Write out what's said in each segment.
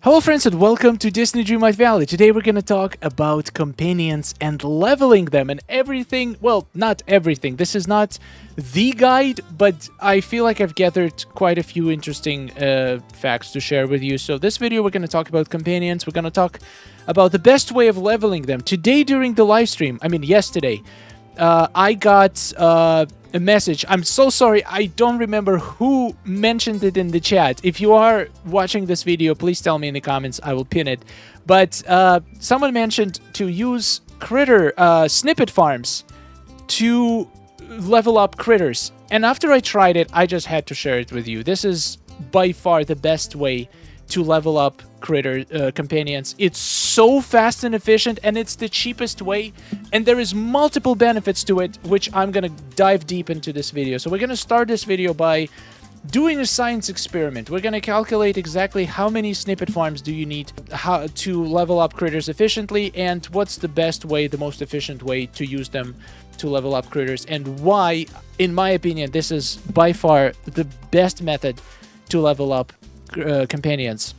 Hello friends and welcome to Disney Dreamlight Valley. Today we're going to talk about companions and leveling them and everything. Well, not everything. This is not the guide, but I feel like I've gathered quite a few interesting facts to share with you. So this video we're going to talk about companions. We're going to talk about the best way of leveling them. Today during the live stream, yesterday, I got a message. I'm so sorry, I don't remember who mentioned it in the chat. If you are watching this video, please tell me in the comments. I will pin it. But someone mentioned to use critter snippet farms to level up critters. And after I tried it, I just had to share it with you. This is by far the best way to level up critter companions. It's so fast and efficient, and it's the cheapest way, and there is multiple benefits to it, which I'm gonna dive deep into this video. So we're gonna start this video by doing a science experiment. We're gonna calculate exactly how many snippet farms do you need how to level up critters efficiently, and what's the best way, the most efficient way to use them to level up critters, and why, in my opinion, this is by far the best method to level up companions.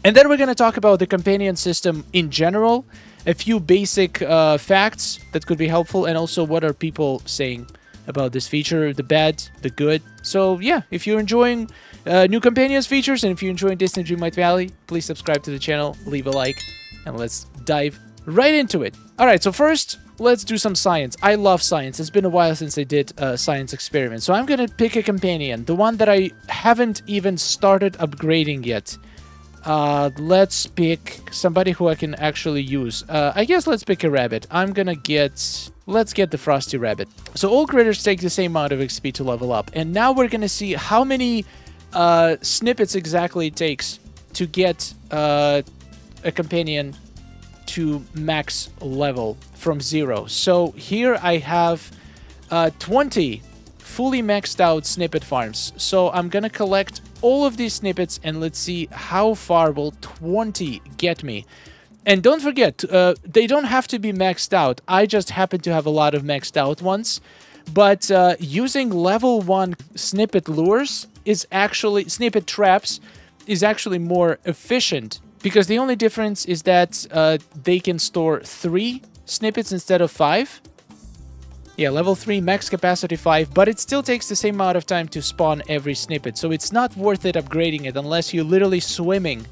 And then we're going to talk about the companion system in general, a few basic facts that could be helpful, and also what are people saying about this feature, the bad, the good. So yeah, if you're enjoying new companions features, and if you're enjoying Disney Dreamlight Valley, please subscribe to the channel, leave a like, and let's dive right into it. Alright, so first, let's do some science. I love science. It's been a while since I did a science experiment. So I'm going to pick a companion, the one that I haven't even started upgrading yet. Let's pick somebody who I can actually use. I guess let's pick a rabbit. Let's get the Frosty Rabbit. So all critters take the same amount of XP to level up. And now we're going to see how many snippets exactly it takes to get a companion to max level from 0. So here I have 20 fully maxed out snippet farms. So I'm gonna collect all of these snippets and let's see how far will 20 get me. And don't forget, they don't have to be maxed out. I just happen to have a lot of maxed out ones. But using level 1 snippet lures is actually, snippet traps is actually more efficient. Because the only difference is that they can store 3 snippets instead of 5. Yeah, level 3, max capacity 5, but it still takes the same amount of time to spawn every snippet. So it's not worth it upgrading it unless you're literally swimming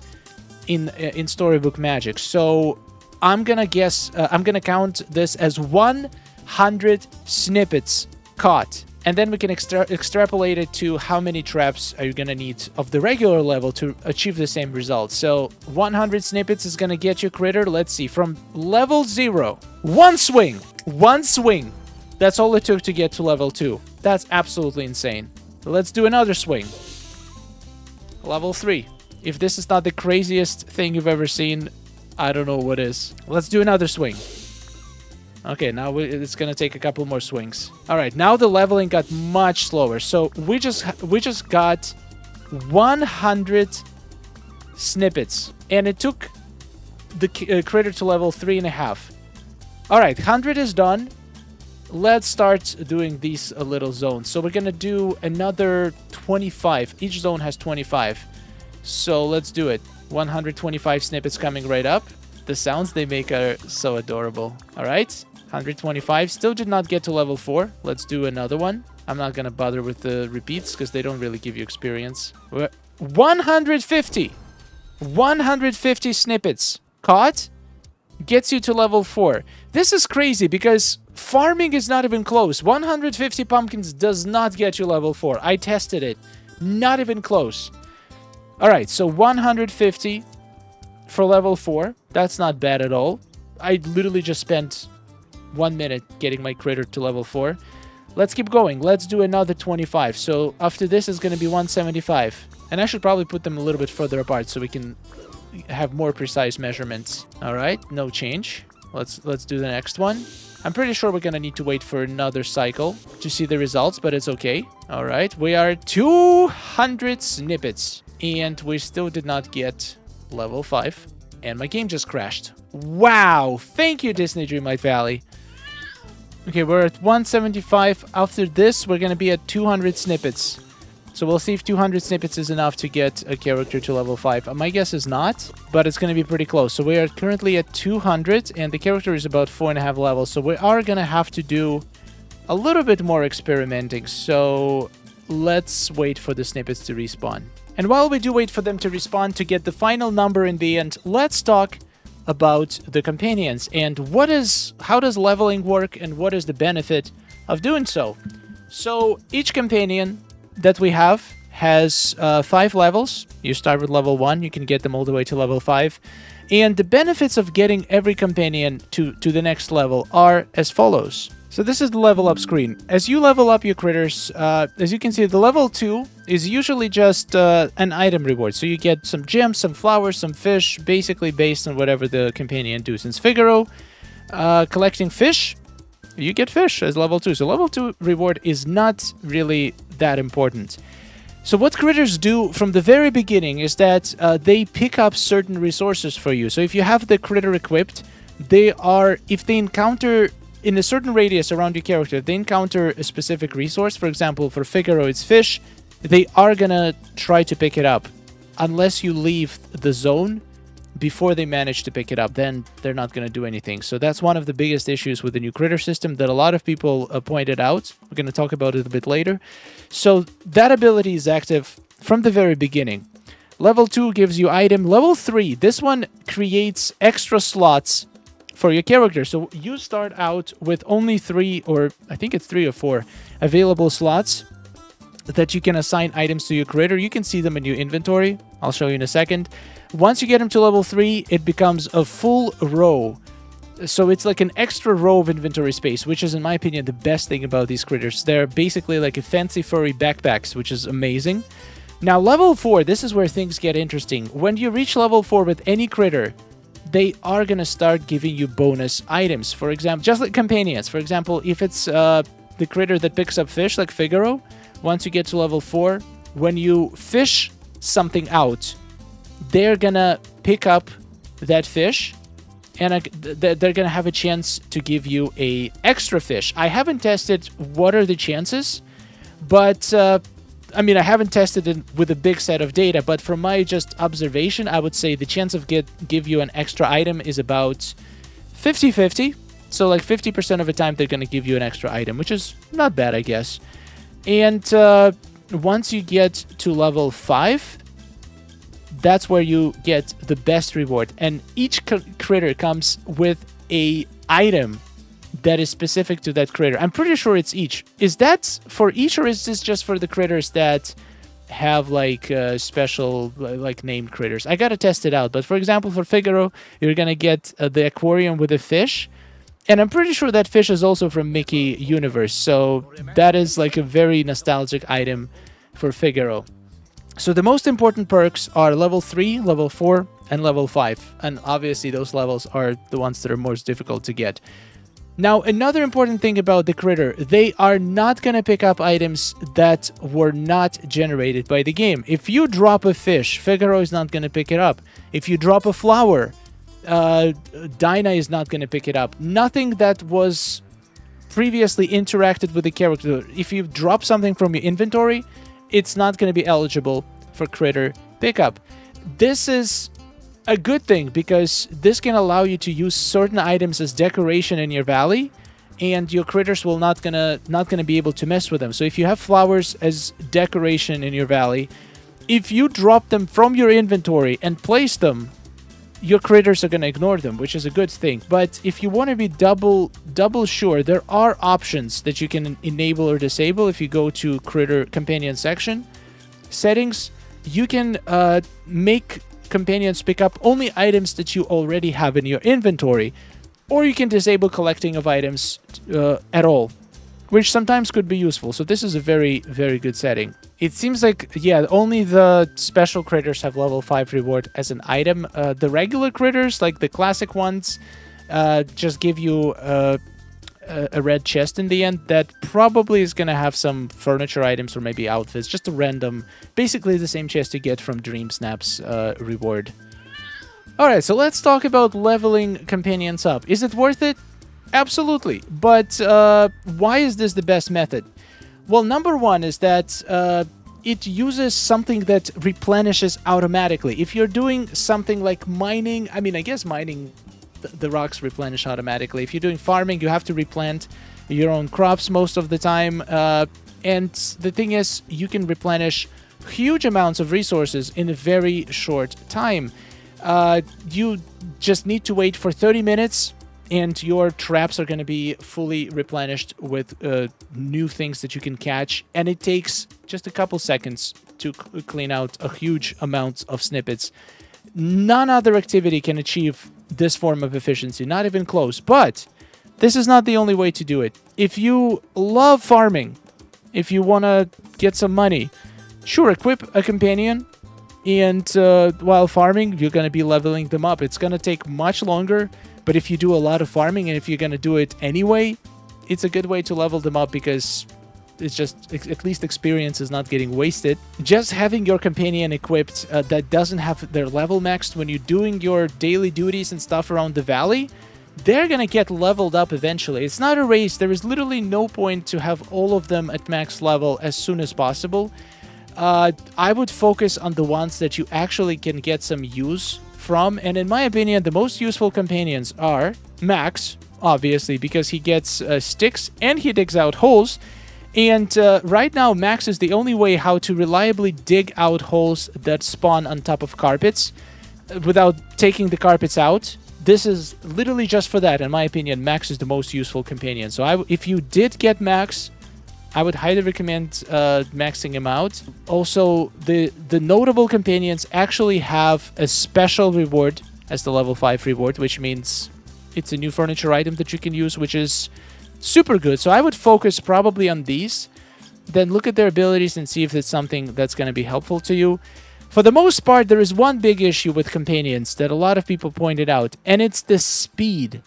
in Storybook Magic. So I'm gonna guess, I'm gonna count this as 100 snippets caught. And then we can extrapolate it to how many traps are you going to need of the regular level to achieve the same result. So 100 snippets is going to get you critter. Let's see, from level 0, one swing. That's all it took to get to level 2. That's absolutely insane. Let's do another swing. Level 3. If this is not the craziest thing you've ever seen, I don't know what is. Let's do another swing. Okay, now it's gonna take a couple more swings. All right, now the leveling got much slower. So we just got 100 snippets, and it took the critter to level 3.5. All right, 100 is done. Let's start doing these little zones. So we're gonna do another 25. Each zone has 25. So let's do it. 125 snippets coming right up. The sounds they make are so adorable. All right. 125. Still did not get to level 4. Let's do another one. I'm not going to bother with the repeats because they don't really give you experience. 150. 150 snippets caught gets you to level 4. This is crazy because farming is not even close. 150 pumpkins does not get you level 4. I tested it. Not even close. All right. So 150 for level 4. That's not bad at all. I literally just spent 1 minute getting my critter to level 4. Let's keep going. Let's do another 25. So after this is going to be 175. And I should probably put them a little bit further apart so we can have more precise measurements. All right, no change. Let's do the next one. I'm pretty sure we're going to need to wait for another cycle to see the results, but it's okay. All right, we are 200 snippets. And we still did not get level 5. And my game just crashed. Wow! Thank you, Disney Dreamlight Valley. Okay, we're at 175. After this, we're going to be at 200 snippets. So we'll see if 200 snippets is enough to get a character to level 5. My guess is not, but it's going to be pretty close. So we are currently at 200, and the character is about 4.5 levels. So we are going to have to do a little bit more experimenting. So let's wait for the snippets to respawn. And while we do wait for them to respawn to get the final number in the end, let's talk about the companions and how does leveling work and what is the benefit of doing so. So each companion that we have has 5 levels. You start with level 1, you can get them all the way to level 5. And the benefits of getting every companion to the next level are as follows. So this is the level up screen. As you level up your critters, as you can see, the level 2 is usually just an item reward. So you get some gems, some flowers, some fish, basically based on whatever the companion do. Since Figaro, collecting fish, you get fish as level 2. So level 2 reward is not really that important. So what critters do from the very beginning is that they pick up certain resources for you. So if you have the critter equipped, if they encounter in a certain radius around your character, if they encounter a specific resource, for example, for Figaro it's fish, they are gonna try to pick it up. Unless you leave the zone before they manage to pick it up, then they're not gonna do anything. So that's one of the biggest issues with the new critter system that a lot of people pointed out. We're gonna talk about it a bit later. So that ability is active from the very beginning. Level 2 gives you item. Level 3, this one creates extra slots for your character. So you start out with only 3, or I think it's 3 or 4 available slots that you can assign items to your critter. You can see them in your inventory. I'll show you in a second. Once you get them to level 3, it becomes a full row. So it's like an extra row of inventory space, which is, in my opinion, the best thing about these critters. They're basically like a fancy furry backpacks, which is amazing. Now, level 4, this is where things get interesting. When you reach level 4 with any critter, they are going to start giving you bonus items. For example, just like companions. For example, if it's the critter that picks up fish, like Figaro, once you get to level 4, when you fish something out, they're going to pick up that fish, and they're going to have a chance to give you a extra fish. I haven't tested what are the chances, but I mean, I haven't tested it with a big set of data, but from my just observation, I would say the chance of give you an extra item is about 50-50. So like 50% of the time they're going to give you an extra item, which is not bad, I guess. And once you get to level 5, that's where you get the best reward. And each critter comes with a item that is specific to that critter. I'm pretty sure it's each. Is that for each, or is this just for the critters that have like special like named critters? I gotta test it out. But for example, for Figaro, you're gonna get the aquarium with a fish, and I'm pretty sure that fish is also from Mickey Universe. So that is like a very nostalgic item for Figaro. So the most important perks are level 3, level 4, and level 5. And obviously those levels are the ones that are most difficult to get. Now, another important thing about the critter, they are not going to pick up items that were not generated by the game. If you drop a fish, Figaro is not going to pick it up. If you drop a flower, Dinah is not going to pick it up. Nothing that was previously interacted with the character. If you drop something from your inventory, it's not going to be eligible for critter pickup. This is a good thing because this can allow you to use certain items as decoration in your valley, and your critters will not gonna be able to mess with them. So if you have flowers as decoration in your valley, if you drop them from your inventory and place them, your critters are gonna ignore them, which is a good thing. But if you want to be double sure, there are options that you can enable or disable. If you go to critter companion section settings, you can make companions pick up only items that you already have in your inventory, or you can disable collecting of items at all, which sometimes could be useful. So this is a very, very good setting. It seems like, yeah, only the special critters have level 5 reward as an item. The regular critters, like the classic ones, just give you a red chest in the end that probably is going to have some furniture items or maybe outfits, just a random, basically the same chest you get from Dreamsnaps reward. Alright, so let's talk about leveling companions up. Is it worth it? Absolutely. But why is this the best method? Well, number one is that it uses something that replenishes automatically. If you're doing something like mining, I mean, I guess mining, the rocks replenish automatically. If you're doing farming, you have to replant your own crops most of the time. And the thing is, you can replenish huge amounts of resources in a very short time. You just need to wait for 30 minutes and your traps are going to be fully replenished with new things that you can catch. And it takes just a couple seconds to clean out a huge amount of snippets. None other activity can achieve this form of efficiency, not even close. But this is not the only way to do it. If you love farming, if you want to get some money, sure, equip a companion. And while farming, you're going to be leveling them up. It's going to take much longer. But if you do a lot of farming and if you're going to do it anyway, it's a good way to level them up because it's just, at least experience is not getting wasted. Just having your companion equipped that doesn't have their level maxed when you're doing your daily duties and stuff around the valley, they're going to get leveled up eventually. It's not a race. There is literally no point to have all of them at max level as soon as possible. I would focus on the ones that you actually can get some use from, and in my opinion, the most useful companions are Max, obviously, because he gets sticks and he digs out holes. And right now, Max is the only way how to reliably dig out holes that spawn on top of carpets without taking the carpets out. This is literally just for that. In my opinion, Max is the most useful companion. So if you did get Max, I would highly recommend maxing him out. Also, the notable companions actually have a special reward as the level 5 reward, which means it's a new furniture item that you can use, which is super good. So I would focus probably on these, then look at their abilities and see if it's something that's going to be helpful to you. For the most part, there is one big issue with companions that a lot of people pointed out, and it's the speed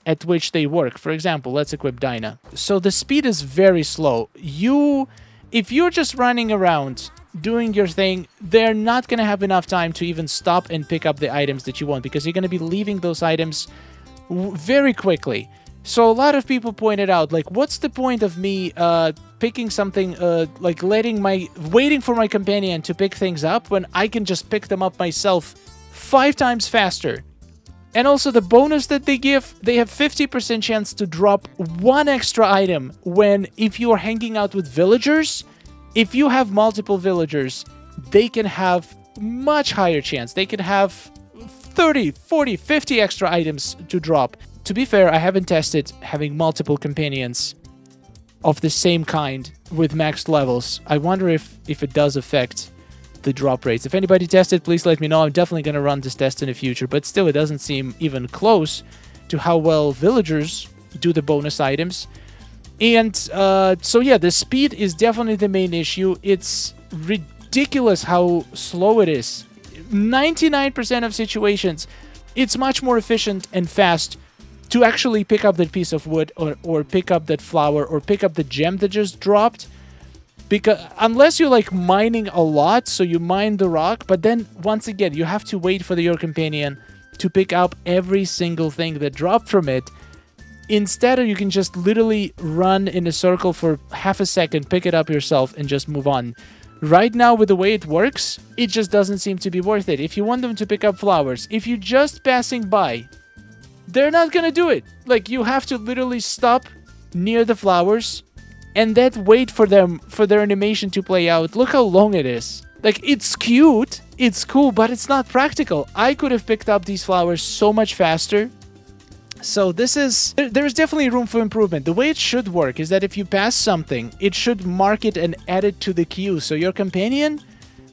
at which they work. For example, let's equip Dinah. So the speed is very slow. If you're just running around doing your thing, they're not going to have enough time to even stop and pick up the items that you want because you're going to be leaving those items very quickly. So a lot of people pointed out, like, what's the point of me picking something, like waiting for my companion to pick things up when I can just pick them up myself 5 times faster? And also the bonus that they give, they have 50% chance to drop 1 extra item when, if you are hanging out with villagers, if you have multiple villagers, they can have much higher chance. They can have 30, 40, 50 extra items to drop. To be fair, I haven't tested having multiple companions of the same kind with maxed levels. I wonder if it does affect the drop rates. If anybody tested, please let me know. I'm definitely going to run this test in the future, but still it doesn't seem even close to how well villagers do the bonus items. And so yeah, the speed is definitely the main issue. It's ridiculous how slow it is. 99% of situations, it's much more efficient and fast to actually pick up that piece of wood or pick up that flower or pick up the gem that just dropped. Because unless you're like mining a lot, so you mine the rock, but then once again, you have to wait for your companion to pick up every single thing that dropped from it. Instead, you can just literally run in a circle for half a second, pick it up yourself, and just move on. Right now, with the way it works, it just doesn't seem to be worth it. If you want them to pick up flowers, if you're just passing by, they're not gonna do it. Like, you have to literally stop near the flowers and then wait for their animation to play out. Look how long it is. Like, it's cute, it's cool, but it's not practical. I could have picked up these flowers so much faster. So there's definitely room for improvement. The way it should work is that if you pass something, it should mark it and add it to the queue. So your companion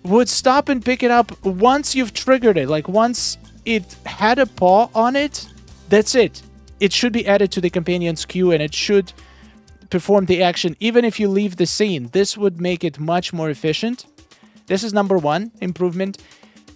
would stop and pick it up once you've triggered it. Like, once it had a paw on it, that's it. It should be added to the companion's queue and it should perform the action even if you leave the scene. This would make it much more efficient. This is number 1 improvement.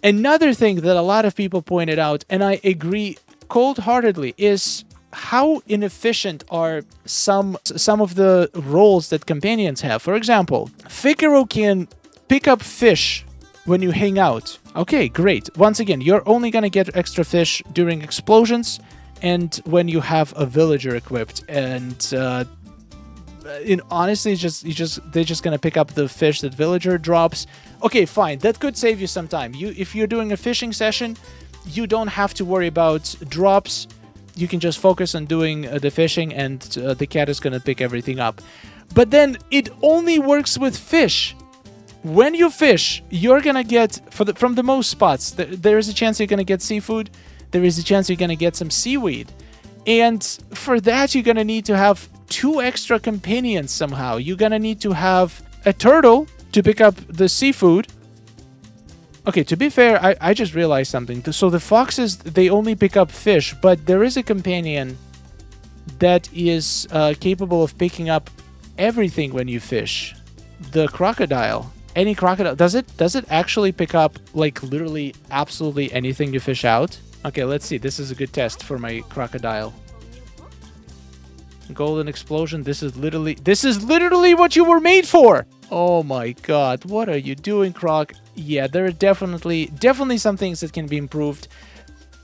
Another thing that a lot of people pointed out, and I agree cold-heartedly, is how inefficient are some of the roles that companions have. For example, Figaro can pick up fish when you hang out. Okay, great. Once again, you're only gonna get extra fish during explosions and when you have a villager equipped. And honestly, they're just gonna pick up the fish that villager drops. Okay, fine. That could save you some time. If you're doing a fishing session, you don't have to worry about drops. You can just focus on doing the fishing, and the cat is gonna pick everything up. But then it only works with fish. When you fish, you're gonna get from the most spots. There is a chance you're gonna get seafood. There is a chance you're gonna get some seaweed, and for that you're gonna need to have 2 extra companions somehow. You're gonna need to have a turtle to pick up the seafood. Okay, to be fair, I just realized something. So the foxes, they only pick up fish, but there is a companion that is capable of picking up everything when you fish. The crocodile. Any crocodile. Does it actually pick up, like, literally absolutely anything you fish out? Okay, let's see. This is a good test for my crocodile. Golden explosion. This is literally what you were made for. Oh my god. What are you doing, Croc? Yeah, there are definitely some things that can be improved.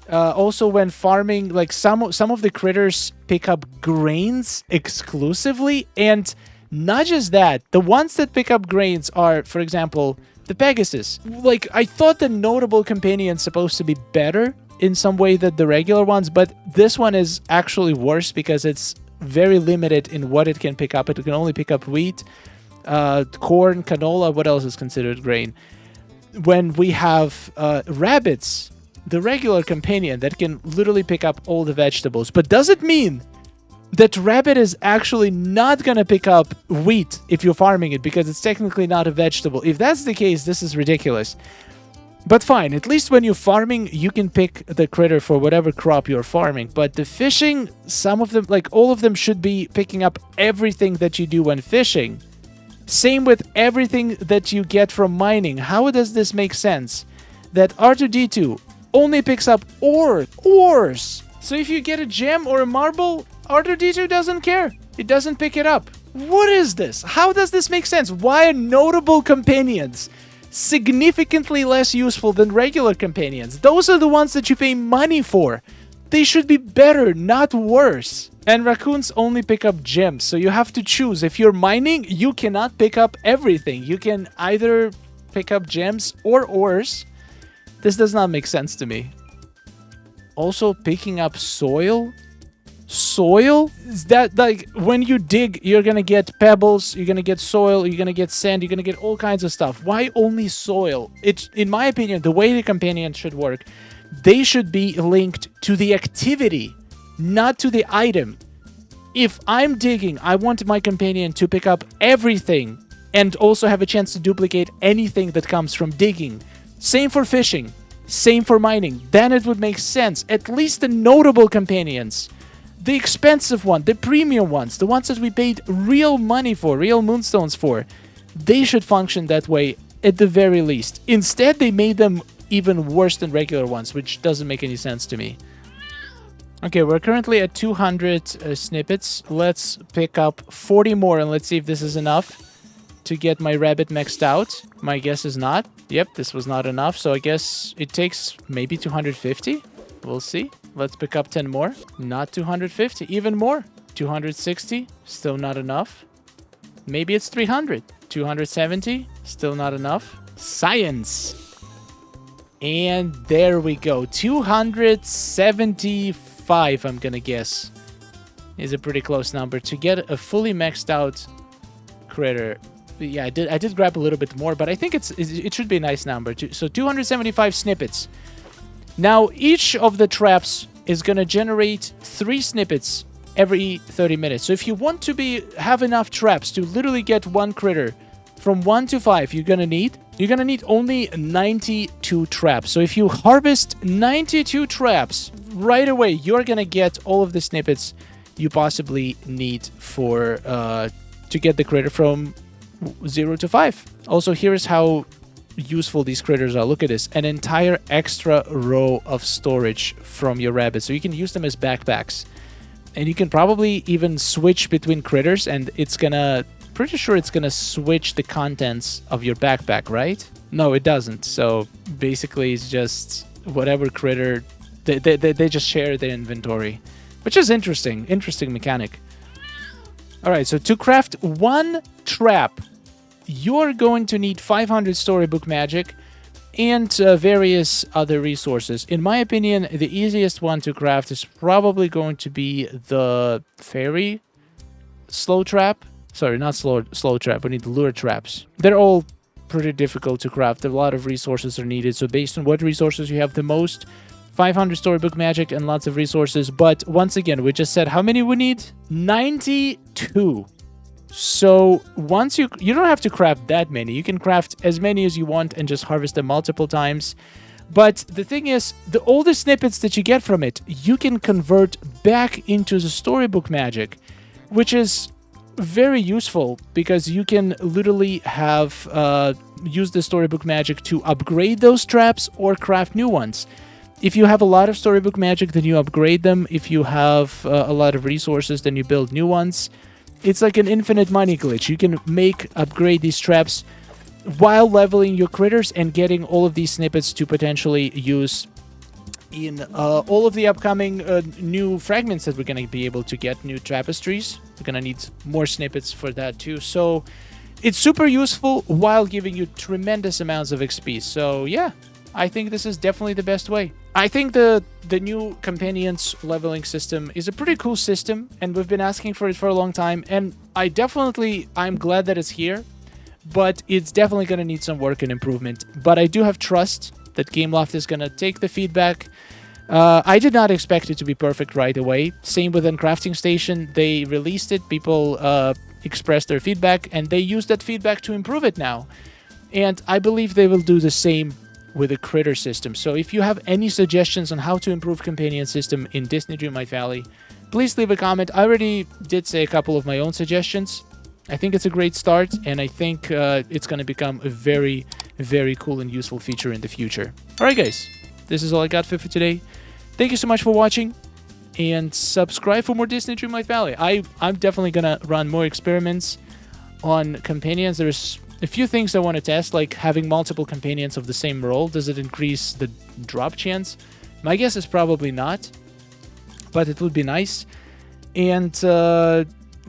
Also, when farming, like, some of the critters pick up grains exclusively, and not just that, the ones that pick up grains are, for example, the Pegasus. Like, I thought the notable companion's supposed to be better in some way than the regular ones, but this one is actually worse because it's very limited in what it can pick up. It can only pick up wheat, corn, canola. What else is considered grain? When we have rabbits, the regular companion that can literally pick up all the vegetables. But does it mean that rabbit is actually not gonna pick up wheat if you're farming it because it's technically not a vegetable? If that's the case, this is ridiculous. But fine, at least when you're farming, you can pick the critter for whatever crop you're farming. But the fishing, some of them, like all of them, should be picking up everything that you do when fishing. Same with everything that you get from mining. How does this make sense? That R2-D2 only picks up ores. So if you get a gem or a marble, R2-D2 doesn't care. It doesn't pick it up. What is this? How does this make sense? Why are notable companions significantly less useful than regular companions? Those are the ones that you pay money for. They should be better, not worse. And raccoons only pick up gems, so you have to choose. If you're mining, you cannot pick up everything. You can either pick up gems or ores. This does not make sense to me. Also, picking up soil? Soil? Is that, like, when you dig, you're gonna get pebbles, you're gonna get soil, you're gonna get sand, you're gonna get all kinds of stuff. Why only soil? It's, in my opinion, the way the companions should work, they should be linked to the activity, not to the item. If I'm digging, I want my companion to pick up everything and also have a chance to duplicate anything that comes from digging. Same for fishing, same for mining. Then it would make sense. At least the notable companions, the expensive one, the premium ones, the ones that we paid real money for, real moonstones for, they should function that way at the very least. Instead, they made them even worse than regular ones, which doesn't make any sense to me. Okay, we're currently at 200 snippets. Let's pick up 40 more and let's see if this is enough to get my rabbit maxed out. My guess is not. Yep, this was not enough, so I guess it takes maybe 250. We'll see. Let's pick up 10 more. Not 250, even more. 260, still not enough. Maybe it's 300. 270, still not enough. Science. And there we go. 275, I'm gonna guess, is a pretty close number to get a fully maxed out critter. Yeah, I did grab a little bit more, but I think it should be a nice number. So 275 snippets. Now, each of the traps is gonna generate 3 snippets every 30 minutes. So if you want to have enough traps to literally get one critter from 1 to 5, you're gonna need only 92 traps. So if you harvest 92 traps right away, you're gonna get all of the snippets you possibly need for to get the critter from 0 to 5. Also, here's how useful these critters are. Look at this, an entire extra row of storage from your rabbits, so you can use them as backpacks, and you can probably even switch between critters, and it's gonna, pretty sure it's gonna switch the contents of your backpack, right? No, it doesn't. So basically it's just whatever critter, they just share their inventory, which is interesting mechanic. All right, so to craft one trap, you're going to need 500 storybook magic and various other resources. In my opinion, the easiest one to craft is probably going to be the fairy slow trap. Sorry, not slow trap. We need lure traps. They're all pretty difficult to craft. A lot of resources are needed. So based on what resources you have the most, 500 storybook magic and lots of resources. But once again, we just said how many we need? 92. So once you don't have to craft that many. You can craft as many as you want and just harvest them multiple times. But the thing is, the older snippets that you get from it, you can convert back into the storybook magic, which is very useful because you can literally have use the storybook magic to upgrade those traps or craft new ones. If you have a lot of storybook magic, then you upgrade them. If you have a lot of resources, then you build new ones. It's like an infinite money glitch. You can upgrade these traps while leveling your critters and getting all of these snippets to potentially use in all of the upcoming new fragments that we're going to be able to get, new tapestries. We're going to need more snippets for that too. So it's super useful while giving you tremendous amounts of XP. So yeah, I think this is definitely the best way. I think the new Companions leveling system is a pretty cool system, and we've been asking for it for a long time, and I'm glad that it's here, but it's definitely going to need some work and improvement. But I do have trust that Gameloft is going to take the feedback. I did not expect it to be perfect right away. Same with Crafting Station. They released it, people expressed their feedback, and they used that feedback to improve it now. And I believe they will do the same with the critter system. So if you have any suggestions on how to improve companion system in Disney Dreamlight Valley, please leave a comment. I already did say a couple of my own suggestions. I think it's a great start, and I think it's going to become a very, very cool and useful feature in the future. Alright guys, this is all I got for today. Thank you so much for watching, and subscribe for more Disney Dreamlight Valley. I'm definitely going to run more experiments on companions. There's a few things I want to test, like having multiple companions of the same role. Does it increase the drop chance? My guess is probably not, but it would be nice. And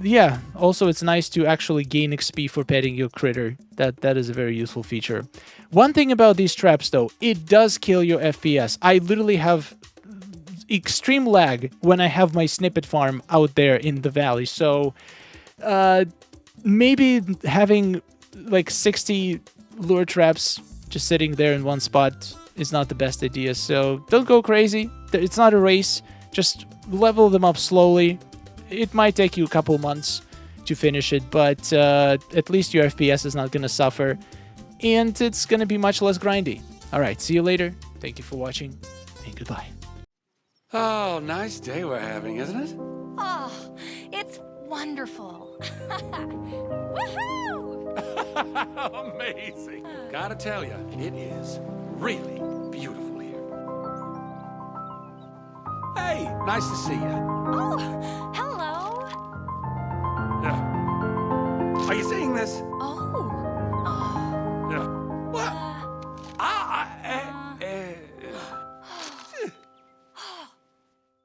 yeah, also it's nice to actually gain XP for petting your critter. That is a very useful feature. One thing about these traps though, it does kill your FPS. I literally have extreme lag when I have my snippet farm out there in the valley. So maybe having like 60 lure traps just sitting there in one spot is not the best idea. So don't go crazy. It's not a race. Just level them up slowly. It might take you a couple months to finish it, but at least your FPS is not going to suffer, and it's going to be much less grindy. Alright, see you later. Thank you for watching, and goodbye. Oh, nice day we're having, isn't it? Oh, it's wonderful. Woohoo! Amazing. Gotta tell you, it is really beautiful here. Hey, nice to see you. Oh, hello. Are you seeing this? Oh,